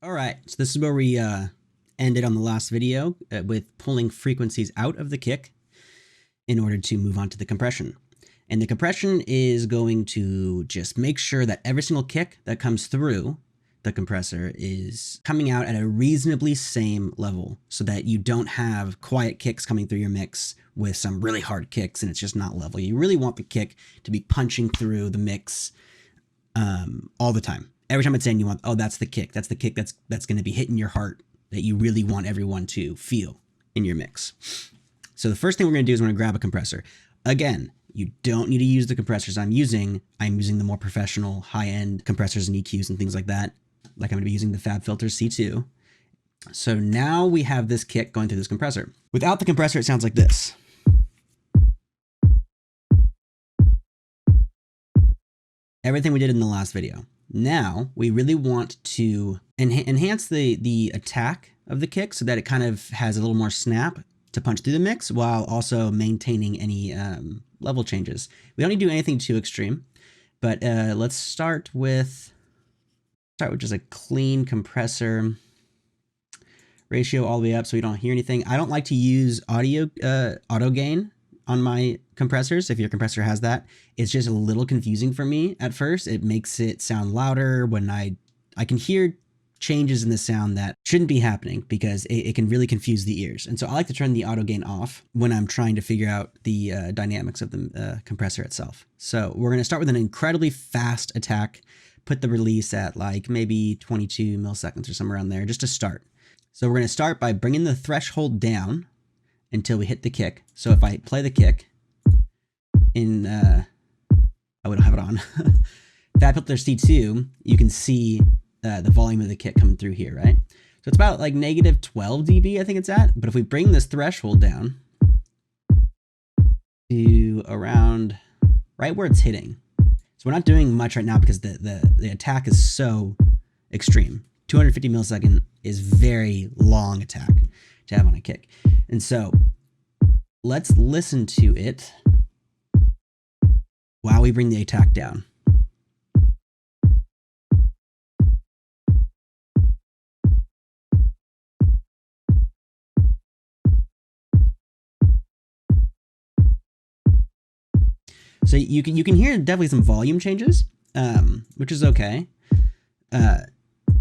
All right, so this is where we ended on the last video with pulling frequencies out of the kick in order to move on to the compression. And the compression is going to just make sure that every single kick that comes through the compressor is coming out at a reasonably same level so that you don't have quiet kicks coming through your mix with some really hard kicks and it's just not level. You really want the kick to be punching through the mix all the time. Every time it's in, you want, oh, that's the kick that's going to be hitting your heart that you really want everyone to feel in your mix. So the first thing we're going to do is we're going to grab a compressor. Again, you don't need to use the compressors I'm using. I'm using the more professional high-end compressors and EQs and things like that. Like I'm going to be using the FabFilter C2. So now we have this kick going through this compressor. Without the compressor, it sounds like this. Everything we did in the last video. Now we really want to enhance the attack of the kick so that it kind of has a little more snap to punch through the mix while also maintaining any level changes. We don't need to do anything too extreme, but let's start with just a clean compressor ratio all the way up so we don't hear anything. I don't like to use auto gain on my compressors. If your compressor has that, it's just a little confusing for me at first. It makes it sound louder when I can hear changes in the sound that shouldn't be happening because it can really confuse the ears. And so I like to turn the auto gain off when I'm trying to figure out the dynamics of the compressor itself. So we're going to start with an incredibly fast attack, put the release at like maybe 22 milliseconds or somewhere around there just to start. So we're going to start by bringing the threshold down until we hit the kick. So if I play the kick in, I wouldn't have it on, FabFilter C2, you can see the volume of the kick coming through here, right? So it's about like negative 12 dB, I think it's at. But if we bring this threshold down to around right where it's hitting. So we're not doing much right now because the attack is so extreme. 250 millisecond is very long attack to have on a kick. And so let's listen to it while we bring the attack down. So you can hear definitely some volume changes, which is okay.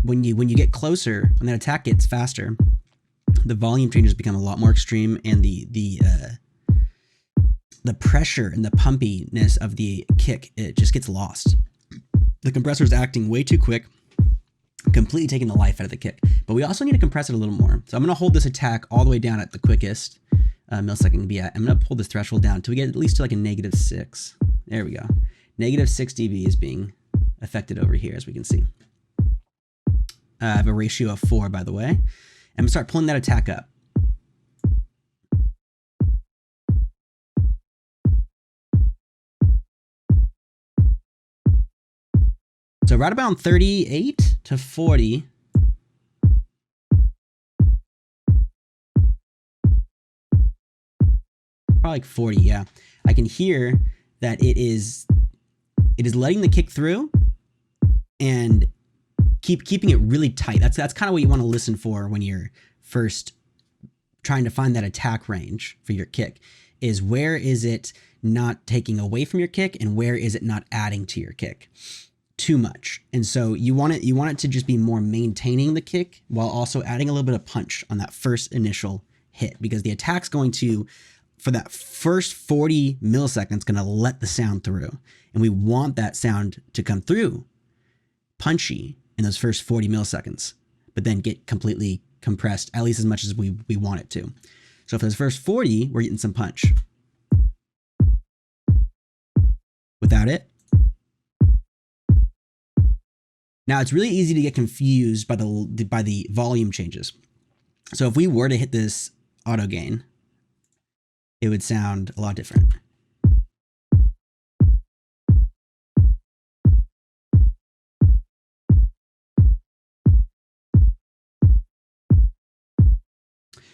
When you get closer, when that attack gets faster, the volume changes become a lot more extreme, and the pressure and the pumpiness of the kick, it just gets lost. The compressor is acting way too quick, completely taking the life out of the kick. But we also need to compress it a little more. So I'm going to hold this attack all the way down at the quickest millisecond can be at. I'm going to pull this threshold down until we get at least to like a -6. There we go. -6 dB is being affected over here, as we can see. I have a ratio of 4, by the way. I'm going to start pulling that attack up. So right about 38 to 40. Probably like 40, yeah. I can hear that it is letting the kick through and keeping it really tight. That's kind of what you want to listen for when you're first trying to find that attack range for your kick, is where is it not taking away from your kick and where is it not adding to your kick too much. And so you want it to just be more maintaining the kick while also adding a little bit of punch on that first initial hit, because the attack's going to, for that first 40 milliseconds, going to let the sound through. And we want that sound to come through punchy in those first 40 milliseconds, but then get completely compressed, at least as much as we want it to. So for those first 40, we're getting some punch. Without it. Now it's really easy to get confused by the volume changes. So if we were to hit this auto gain, it would sound a lot different.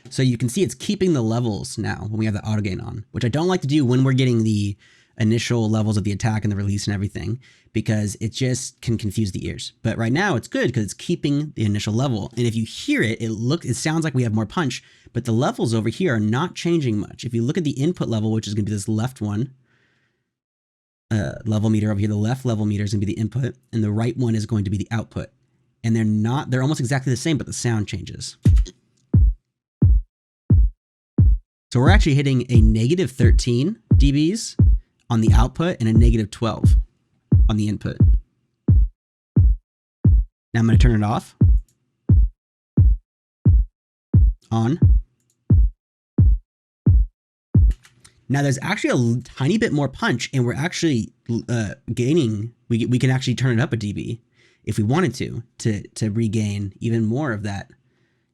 So you can see it's keeping the levels now when we have the auto gain on, which I don't like to do when we're getting the initial levels of the attack and the release and everything, because it just can confuse the ears. But right now it's good because it's keeping the initial level. And if you hear it, it sounds like we have more punch, but the levels over here are not changing much. If you look at the input level, which is going to be this left one, level meter over here, the left level meter is going to be the input, and the right one is going to be the output. And they're almost exactly the same, but the sound changes. So we're actually hitting a negative 13 dBs on the output and a negative 12 on the input. Now I'm going to turn it off. On. Now there's actually a tiny bit more punch, and we're actually gaining. We can actually turn it up a dB if we wanted to regain even more of that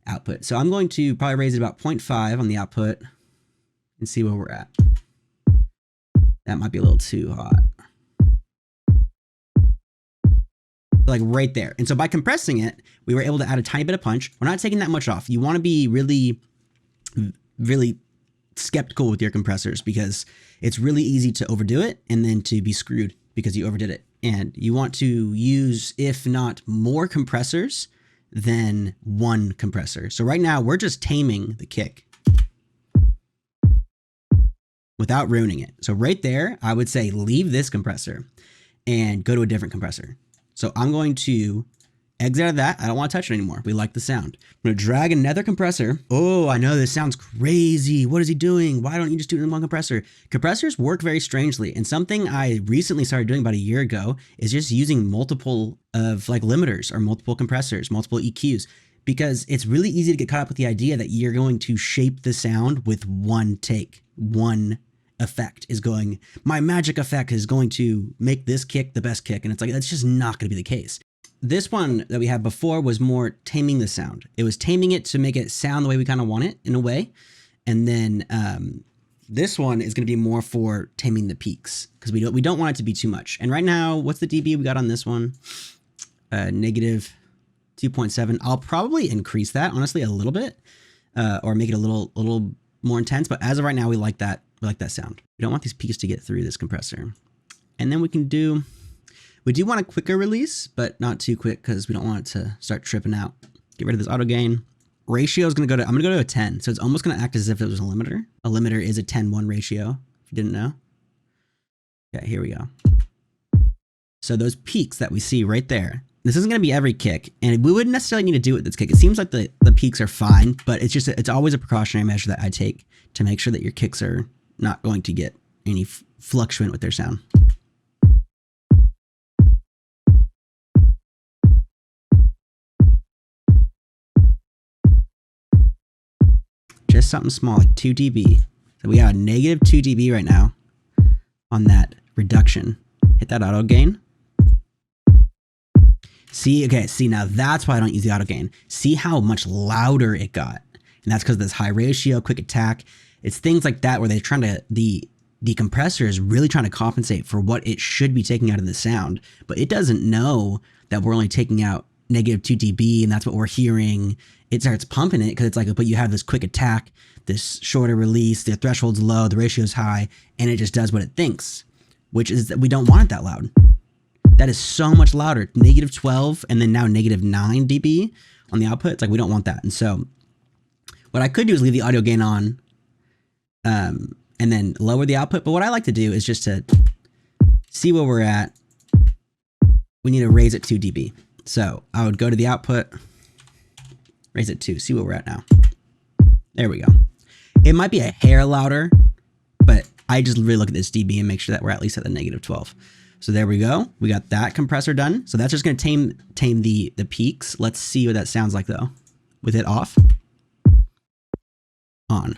output. So I'm going to probably raise it about 0.5 on the output and see where we're at. That might be a little too hot. Like right there. And so by compressing it, we were able to add a tiny bit of punch. We're not taking that much off. You want to be really, really skeptical with your compressors, because it's really easy to overdo it and then to be screwed because you overdid it. And you want to use, if not more compressors than one compressor. So right now we're just taming the kick without ruining it. So right there, I would say leave this compressor and go to a different compressor. So I'm going to exit out of that. I don't want to touch it anymore. We like the sound. I'm going to drag another compressor. Oh, I know this sounds crazy. What is he doing? Why don't you just do it in one compressor? Compressors work very strangely. And something I recently started doing about a year ago is just using multiple of like limiters or multiple compressors, multiple EQs, because it's really easy to get caught up with the idea that you're going to shape the sound with one take. One effect is going, my magic effect is going to make this kick the best kick. And it's like, that's just not going to be the case. This one that we had before was more taming the sound. It was taming it to make it sound the way we kind of want it in a way. And then this one is going to be more for taming the peaks, because we don't want it to be too much. And right now, what's the dB we got on this one? Negative 2.7. I'll probably increase that, honestly, a little bit, or make it a little more intense. But as of right now, we like that. We like that sound. We don't want these peaks to get through this compressor. And then we do want a quicker release, but not too quick, because we don't want it to start tripping out. Get rid of this auto gain. Ratio is going to go to, I'm going to go to a 10. So it's almost going to act as if it was a limiter. A limiter is a 10-1 ratio, if you didn't know. Okay, here we go. So those peaks that we see right there, this isn't going to be every kick, and we wouldn't necessarily need to do it with this kick. It seems like the peaks are fine, but it's always a precautionary measure that I take to make sure that your kicks are not going to get any fluctuant with their sound. Just something small, like 2 dB. So we got a negative 2 dB right now on that reduction. Hit that auto gain. See, okay, see, now that's why I don't use the auto gain. See how much louder it got. And that's because of this high ratio, quick attack. It's things like that where they're trying to, the compressor is really trying to compensate for what it should be taking out of the sound, but it doesn't know that we're only taking out negative 2 dB, and that's what we're hearing. It starts pumping it because it's like, but you have this quick attack, this shorter release, the threshold's low, the ratio's high, and it just does what it thinks, which is that we don't want it that loud. That is so much louder. Negative 12 and then now negative 9 dB on the output. It's like, we don't want that. And so what I could do is leave the audio gain on and then lower the output. But what I like to do is just to see where we're at. We need to raise it 2 dB. So I would go to the output, raise it 2, see where we're at now. There we go. It might be a hair louder, but I just really look at this dB and make sure that we're at least at the negative 12. So there we go. We got that compressor done. So that's just going to tame the peaks. Let's see what that sounds like though. With it off. On.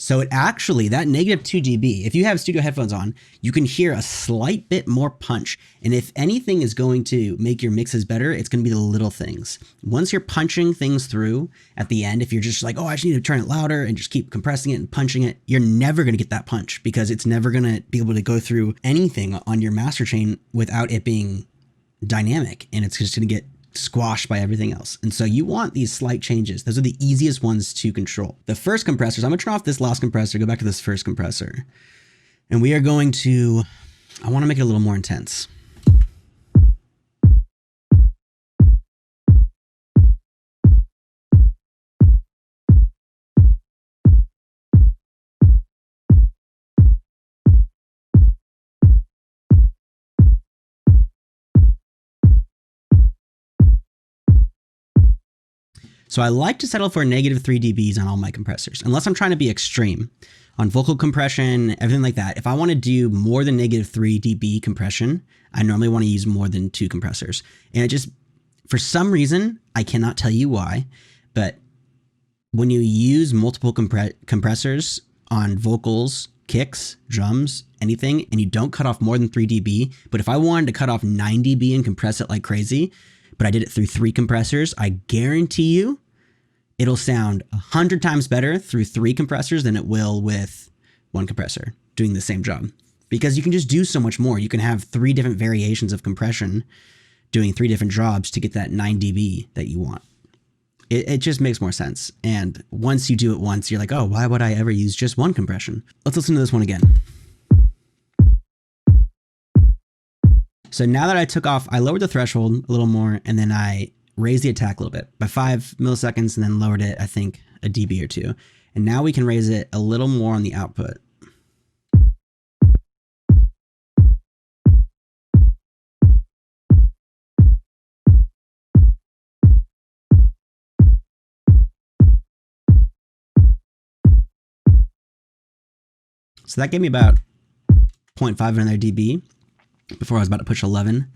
So it actually, that negative 2 dB, if you have studio headphones on, you can hear a slight bit more punch. And if anything is going to make your mixes better, it's going to be the little things. Once you're punching things through at the end, if you're just like, oh, I just need to turn it louder and just keep compressing it and punching it, you're never going to get that punch because it's never going to be able to go through anything on your master chain without it being dynamic. And it's just going to get squashed by everything else. And so you want these slight changes. Those are the easiest ones to control. The first compressors, I'm gonna turn off this last compressor, go back to this first compressor. And we are going to, I wanna make it a little more intense. So I like to settle for -3 dBs on all my compressors, unless I'm trying to be extreme. On vocal compression, everything like that, if I want to do more than -3 dB compression, I normally want to use more than 2 compressors. And it just, for some reason, I cannot tell you why, but when you use multiple compressors on vocals, kicks, drums, anything, and you don't cut off more than 3 dB, but if I wanted to cut off 9 dB and compress it like crazy, but I did it through 3 compressors, I guarantee you it'll sound 100 times better through 3 compressors than it will with 1 compressor doing the same job. Because you can just do so much more. You can have 3 different variations of compression doing 3 different jobs to get that 9 dB that you want. It just makes more sense. And once you do it once, you're like, oh, why would I ever use just 1 compression? Let's listen to this one again. So now that I took off, I lowered the threshold a little more, and then I raised the attack a little bit by 5 milliseconds, and then lowered it, I think, a dB or 2. And now we can raise it a little more on the output. So that gave me about 0.5 another dB before I was about to push 11,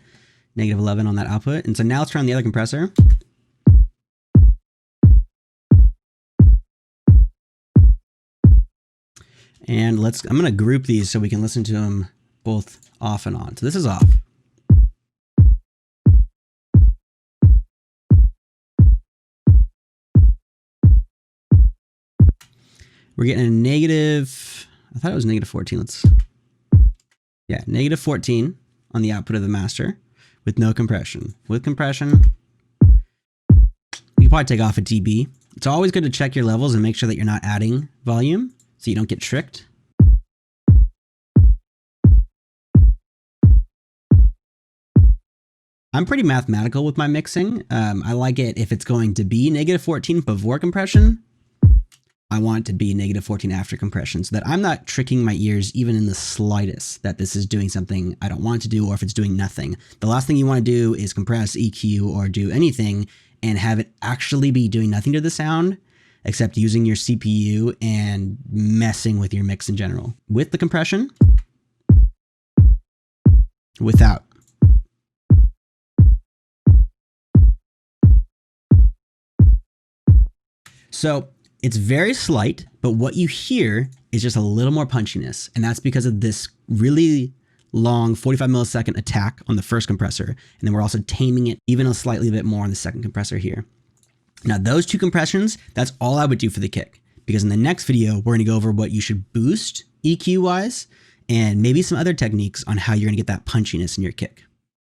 -11 on that output. And so now let's turn on the other compressor. And I'm gonna group these so we can listen to them both off and on. So this is off. We're getting a negative, I thought it was -14. Yeah, -14 on the output of the master with no compression. With compression, you probably take off a dB. It's always good to check your levels and make sure that you're not adding volume so you don't get tricked. I'm pretty mathematical with my mixing. I like it if it's going to be -14 before compression. I want it to be -14 after compression so that I'm not tricking my ears even in the slightest that this is doing something I don't want it to do, or if it's doing nothing. The last thing you want to do is compress, EQ, or do anything and have it actually be doing nothing to the sound except using your CPU and messing with your mix in general. With the compression, without. So it's very slight, but what you hear is just a little more punchiness. And that's because of this really long 45 millisecond attack on the first compressor. And then we're also taming it even a slightly bit more on the second compressor here. Now those 2 compressions, that's all I would do for the kick. Because in the next video, we're gonna go over what you should boost EQ wise and maybe some other techniques on how you're gonna get that punchiness in your kick.